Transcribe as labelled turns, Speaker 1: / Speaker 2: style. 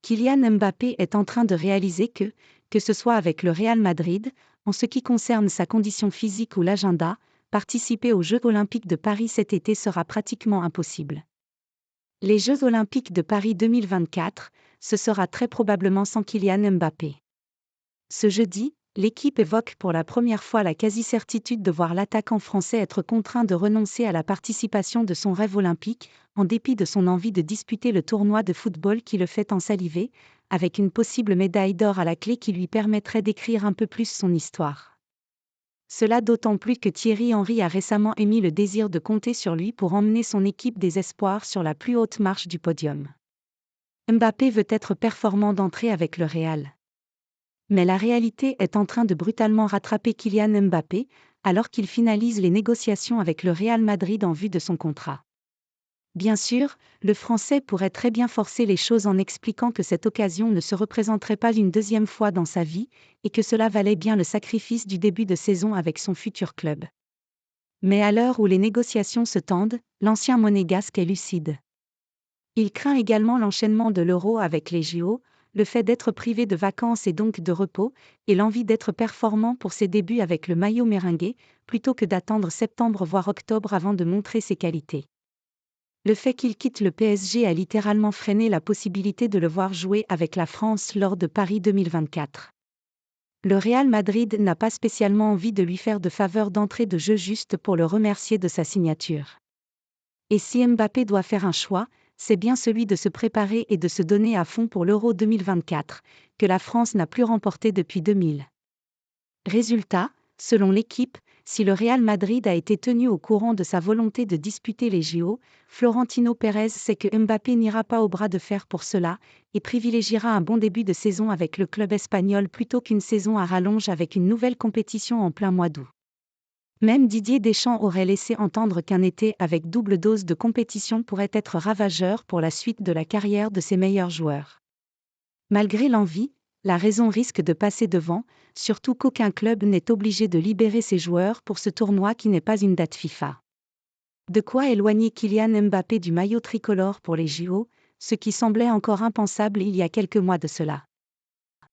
Speaker 1: Kylian Mbappé est en train de réaliser que ce soit avec le Real Madrid, en ce qui concerne sa condition physique ou l'agenda, participer aux Jeux Olympiques de Paris cet été sera pratiquement impossible. Les Jeux Olympiques de Paris 2024, ce sera très probablement sans Kylian Mbappé. Ce jeudi, l'équipe évoque pour la première fois la quasi-certitude de voir l'attaquant français être contraint de renoncer à la participation de son rêve olympique, en dépit de son envie de disputer le tournoi de football qui le fait ensaliver, avec une possible médaille d'or à la clé qui lui permettrait d'écrire un peu plus son histoire. Cela d'autant plus que Thierry Henry a récemment émis le désir de compter sur lui pour emmener son équipe des espoirs sur la plus haute marche du podium. Mbappé veut être performant d'entrée avec le Real. Mais la réalité est en train de brutalement rattraper Kylian Mbappé, alors qu'il finalise les négociations avec le Real Madrid en vue de son contrat. Bien sûr, le Français pourrait très bien forcer les choses en expliquant que cette occasion ne se représenterait pas une deuxième fois dans sa vie, et que cela valait bien le sacrifice du début de saison avec son futur club. Mais à l'heure où les négociations se tendent, l'ancien monégasque est lucide. Il craint également l'enchaînement de l'Euro avec les JO, le fait d'être privé de vacances et donc de repos, et l'envie d'être performant pour ses débuts avec le maillot merengue, plutôt que d'attendre septembre voire octobre avant de montrer ses qualités. Le fait qu'il quitte le PSG a littéralement freiné la possibilité de le voir jouer avec la France lors de Paris 2024. Le Real Madrid n'a pas spécialement envie de lui faire de faveur d'entrée de jeu juste pour le remercier de sa signature. Et si Mbappé doit faire un choix, c'est bien celui de se préparer et de se donner à fond pour l'Euro 2024, que la France n'a plus remporté depuis 2000. Résultat, selon l'équipe, si le Real Madrid a été tenu au courant de sa volonté de disputer les JO, Florentino Pérez sait que Mbappé n'ira pas au bras de fer pour cela, et privilégiera un bon début de saison avec le club espagnol plutôt qu'une saison à rallonge avec une nouvelle compétition en plein mois d'août. Même Didier Deschamps aurait laissé entendre qu'un été avec double dose de compétition pourrait être ravageur pour la suite de la carrière de ses meilleurs joueurs. Malgré l'envie, la raison risque de passer devant, surtout qu'aucun club n'est obligé de libérer ses joueurs pour ce tournoi qui n'est pas une date FIFA. De quoi éloigner Kylian Mbappé du maillot tricolore pour les JO, ce qui semblait encore impensable il y a quelques mois de cela.